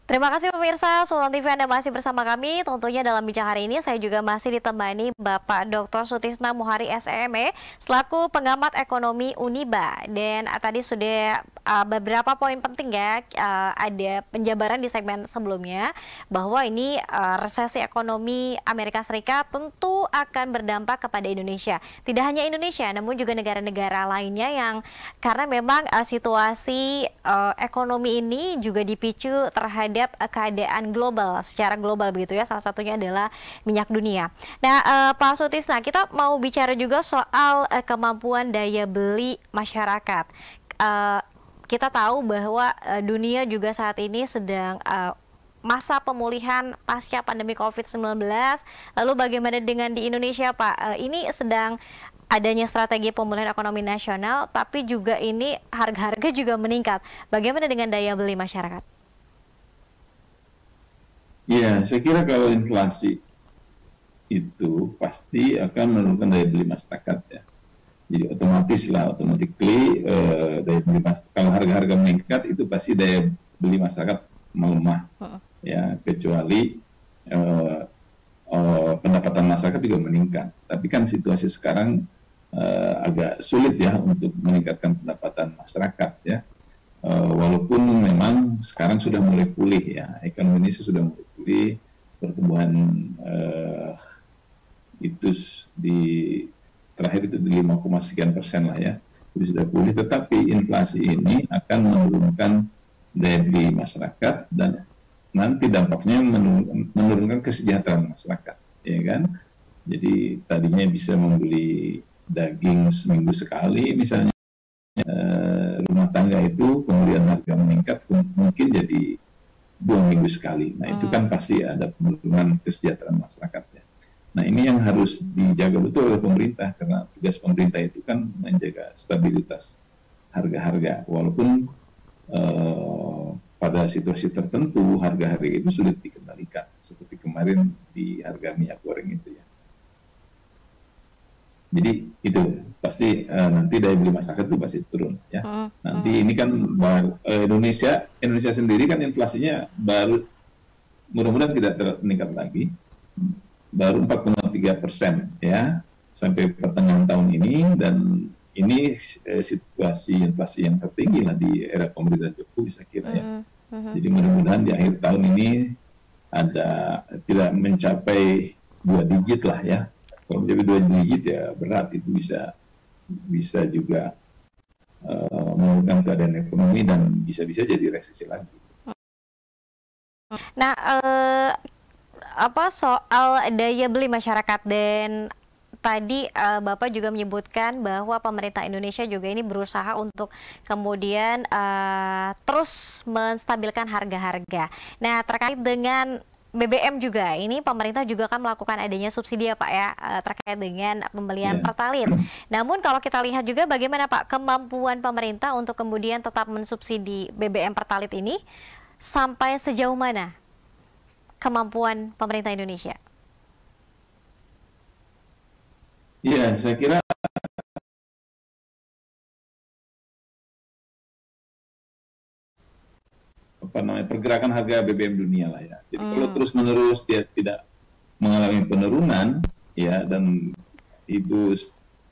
Terima kasih pemirsa, Sultan TV Anda masih bersama kami. Tentunya dalam bincang hari ini saya juga masih ditemani Bapak Dr. Sutisna Muhari SME selaku pengamat ekonomi Uniba. Dan tadi sudah beberapa poin penting ya, ada penjabaran di segmen sebelumnya bahwa ini resesi ekonomi Amerika Serikat tentu akan berdampak kepada Indonesia. Tidak hanya Indonesia, namun juga negara-negara lainnya yang karena memang situasi ekonomi ini juga dipicu terhadap keadaan global, secara global begitu ya, salah satunya adalah minyak dunia. Nah, Pak Sutisna, kita mau bicara juga soal kemampuan daya beli masyarakat. Kita tahu bahwa dunia juga saat ini sedang masa pemulihan pasca pandemi COVID-19. Lalu bagaimana dengan di Indonesia, Pak? Ini sedang adanya strategi pemulihan ekonomi nasional, tapi juga ini harga-harga juga meningkat. Bagaimana dengan daya beli masyarakat? Ya, saya kira kalau inflasi itu pasti akan menurunkan daya beli masyarakat ya. Jadi otomatis lah, automatically daya beli kalau harga-harga meningkat itu pasti daya beli masyarakat melemah. Ya, kecuali pendapatan masyarakat juga meningkat. Tapi kan situasi sekarang agak sulit ya untuk meningkatkan pendapatan masyarakat ya. Walaupun memang sekarang sudah mulai pulih ya, ekonomi Indonesia sudah mulai pulih, pertumbuhan itu terakhir itu di 5, sekian persen lah ya, jadi sudah pulih. Tetapi inflasi ini akan menurunkan daya beli masyarakat dan nanti dampaknya menurunkan kesejahteraan masyarakat, ya kan? Jadi tadinya bisa membeli daging seminggu sekali misalnya, rumah tangga itu kemudian harga meningkat mungkin jadi 2 minggu sekali. Nah itu kan pasti ada penurunan kesejahteraan masyarakat ya. Nah ini yang harus dijaga betul oleh pemerintah, karena tugas pemerintah itu kan menjaga stabilitas harga-harga. Walaupun pada situasi tertentu harga-harga itu sulit dikendalikan, seperti kemarin di harga minyak goreng itu ya. Jadi itu pasti nanti daya beli masyarakat itu pasti turun ya. Nanti ini kan Indonesia sendiri kan inflasinya baru, mudah-mudahan tidak meningkat lagi, baru 4,3% ya sampai pertengahan tahun ini, dan ini situasi inflasi yang tertinggi lah di era pemerintahan Jokowi saya kira ya. Jadi mudah-mudahan di akhir tahun ini tidak mencapai 2 digit lah ya. Kalau mencapai 2 digit ya berat, itu bisa juga menurunkan keadaan ekonomi dan bisa-bisa jadi resesi lagi. Nah, soal daya beli masyarakat, dan tadi Bapak juga menyebutkan bahwa pemerintah Indonesia juga ini berusaha untuk kemudian terus menstabilkan harga-harga. Nah, terkait dengan BBM juga, ini pemerintah juga akan melakukan adanya subsidi ya Pak ya, terkait dengan pembelian Pertalite. Namun kalau kita lihat juga bagaimana Pak kemampuan pemerintah untuk kemudian tetap mensubsidi BBM Pertalite ini, sampai sejauh mana kemampuan pemerintah Indonesia? Iya, saya kira pergerakan harga BBM dunia lah ya. Jadi kalau terus-menerus dia tidak mengalami penurunan ya, dan itu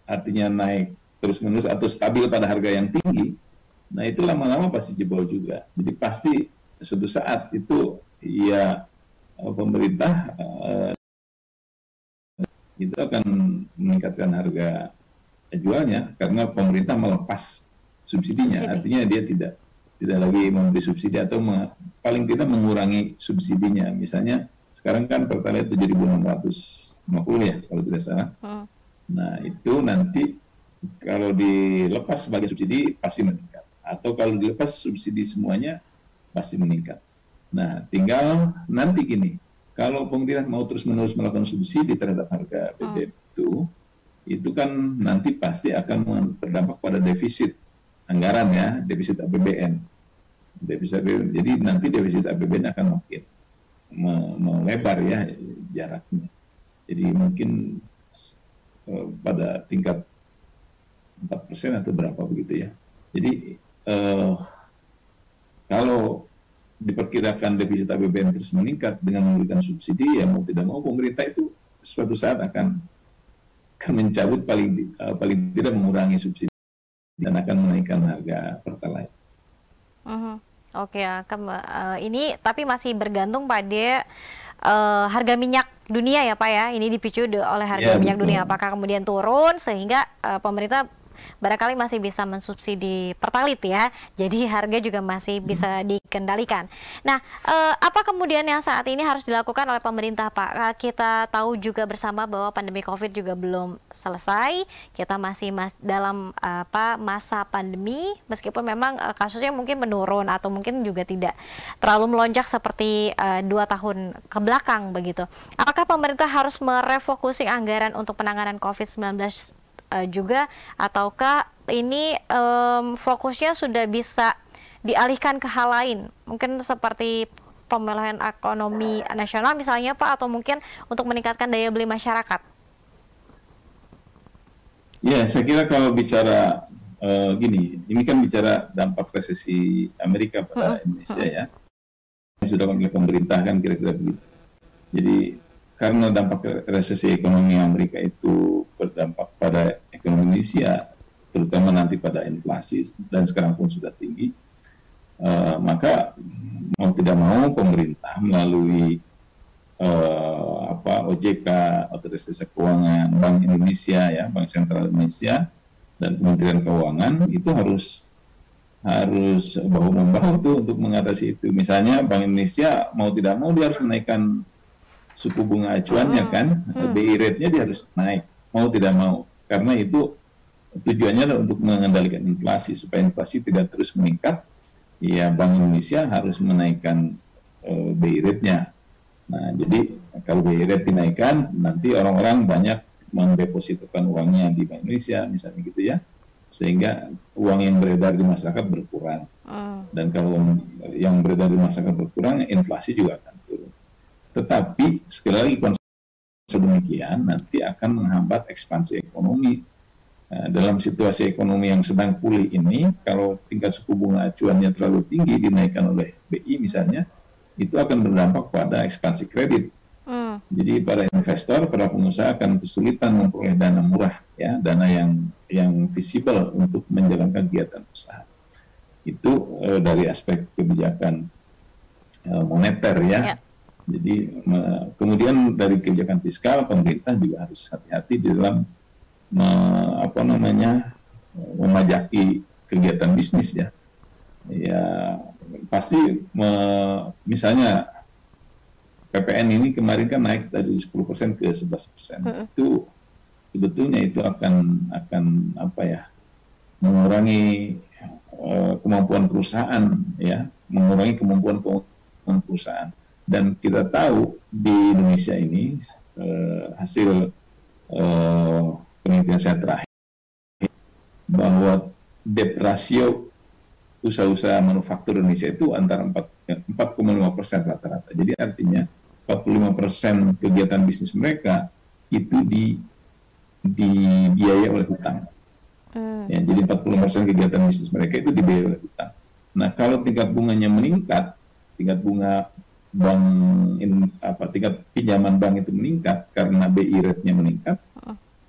artinya naik terus-menerus atau stabil pada harga yang tinggi, nah itu lama-lama pasti jebol juga. Jadi pasti suatu saat itu ya pemerintah itu akan meningkatkan harga jualnya karena pemerintah melepas subsidinya. Artinya dia tidak lagi memberi subsidi atau paling tidak mengurangi subsidinya. Misalnya sekarang kan Pertalite 7.650 ya kalau tidak salah. Nah itu nanti kalau dilepas sebagai subsidi pasti meningkat, atau kalau dilepas subsidi semuanya pasti meningkat. Nah tinggal nanti gini, kalau pemerintah mau terus-menerus melakukan subsidi terhadap harga BBM itu kan nanti pasti akan berdampak pada defisit anggaran ya, defisit APBN. Jadi nanti defisit APBN akan makin melebar ya jaraknya. Jadi mungkin pada tingkat 4% atau berapa begitu ya. Jadi kalau diperkirakan defisit APBN terus meningkat dengan memberikan subsidi, ya mau tidak mau pemerintah itu suatu saat akan mencabut paling tidak mengurangi subsidi dan akan menaikkan harga Pertalite. Oke, ini tapi masih bergantung pada harga minyak dunia ya Pak ya. Ini dipicu oleh harga minyak dunia. Apakah kemudian turun sehingga pemerintah barangkali masih bisa mensubsidi Pertalite ya. Jadi harga juga masih bisa dikendalikan. Nah, apa kemudian yang saat ini harus dilakukan oleh pemerintah Pak? Kita tahu juga bersama bahwa pandemi COVID juga belum selesai. Kita masih dalam masa pandemi, meskipun memang kasusnya mungkin menurun atau mungkin juga tidak terlalu melonjak seperti 2 tahun ke belakang begitu. Apakah pemerintah harus merefokusi anggaran untuk penanganan COVID-19 juga, ataukah ini fokusnya sudah bisa dialihkan ke hal lain, mungkin seperti pemulihan ekonomi nasional misalnya Pak, atau mungkin untuk meningkatkan daya beli masyarakat? Ya, saya kira kalau bicara gini, ini kan bicara dampak resesi Amerika pada Indonesia ya, yang sudah dilakukan oleh pemerintah kan kira-kira begitu. Jadi karena dampak resesi ekonomi Amerika itu berdampak pada ekonomi Indonesia, terutama nanti pada inflasi, dan sekarang pun sudah tinggi, maka mau tidak mau pemerintah melalui OJK, Otoritas Jasa Keuangan, Bank Indonesia, ya, Bank Sentral Indonesia, dan Kementerian Keuangan itu harus bahu-membahu tuh untuk mengatasi itu. Misalnya Bank Indonesia mau tidak mau dia harus menaikkan suku bunga acuannya kan, BI rate-nya dia harus naik, mau tidak mau. Karena itu tujuannya adalah untuk mengendalikan inflasi, supaya inflasi tidak terus meningkat, ya Bank Indonesia harus menaikkan BI rate-nya. Nah, jadi kalau BI rate dinaikkan, nanti orang-orang banyak mendepositokan uangnya di Bank Indonesia, misalnya gitu ya, sehingga uang yang beredar di masyarakat berkurang. Dan kalau yang beredar di masyarakat berkurang, inflasi juga akan turun. Tetapi sekali lagi konsep demikian nanti akan menghambat ekspansi ekonomi. Dalam situasi ekonomi yang sedang pulih ini, kalau tingkat suku bunga acuannya terlalu tinggi dinaikkan oleh BI misalnya, itu akan berdampak pada ekspansi kredit. Jadi para investor, para pengusaha akan kesulitan memperoleh dana murah, ya, dana yang visible untuk menjalankan kegiatan usaha. Itu dari aspek kebijakan moneter ya. Jadi kemudian dari kebijakan fiskal, pemerintah juga harus hati-hati di dalam memajaki kegiatan bisnis ya. Ya pasti misalnya PPN ini kemarin kan naik dari 10% ke 11%. Itu sebetulnya itu akan mengurangi kemampuan perusahaan ya, mengurangi kemampuan perusahaan. Dan kita tahu di Indonesia ini hasil penelitian saya terakhir bahwa debt ratio usaha-usaha manufaktur Indonesia itu antara 4,5% rata-rata. Jadi artinya 45% kegiatan bisnis mereka itu dibiayai oleh hutang. Ya, jadi 40% kegiatan bisnis mereka itu dibiayai oleh hutang. Nah, kalau tingkat bunganya meningkat, tingkat bunga tingkat pinjaman bank itu meningkat karena BI rate-nya meningkat,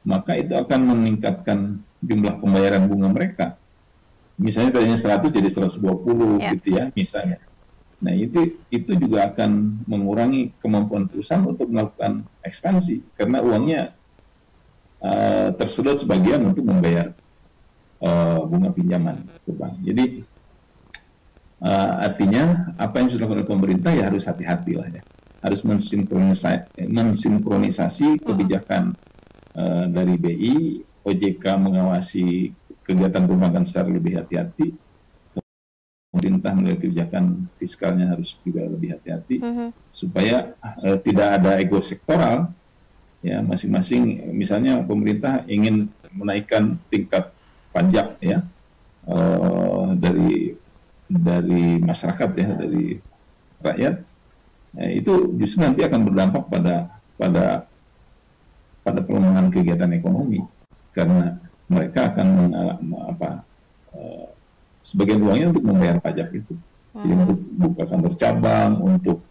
maka itu akan meningkatkan jumlah pembayaran bunga mereka. Misalnya tadinya 100 jadi 120 gitu ya, misalnya. Nah, itu juga akan mengurangi kemampuan perusahaan untuk melakukan ekspansi karena uangnya tersedot sebagian untuk membayar bunga pinjaman ke bank. Jadi artinya apa yang sudah dilakukan oleh pemerintah ya harus hati-hati lah ya, harus mensinkronisasi kebijakan dari BI, OJK mengawasi kegiatan perbankan secara lebih hati-hati, pemerintah melihat kebijakan fiskalnya harus juga lebih hati-hati supaya tidak ada ego sektoral ya, masing-masing. Misalnya pemerintah ingin menaikkan tingkat pajak ya dari masyarakat ya, dari rakyat, itu justru nanti akan berdampak pada pelemahan kegiatan ekonomi karena mereka akan sebagian uangnya untuk membayar pajak itu. Jadi untuk buka kantor cabang, untuk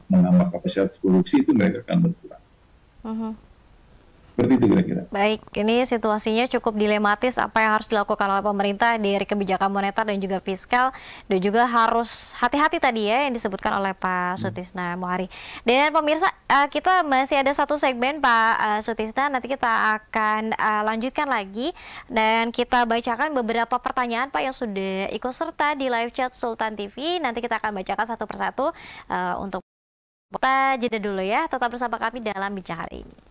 menambah kapasitas produksi itu mereka akan berkurang. Seperti itu kira-kira. Baik, ini situasinya cukup dilematis apa yang harus dilakukan oleh pemerintah dari kebijakan moneter dan juga fiskal, dan juga harus hati-hati tadi ya yang disebutkan oleh Pak Sutisna Moehari. Dan pemirsa, kita masih ada satu segmen Pak Sutisna, nanti kita akan lanjutkan lagi dan kita bacakan beberapa pertanyaan Pak yang sudah ikut serta di live chat Sultan TV. Nanti kita akan bacakan satu persatu untuk kita jeda dulu ya. Tetap bersama kami dalam Bincang Hari Ini.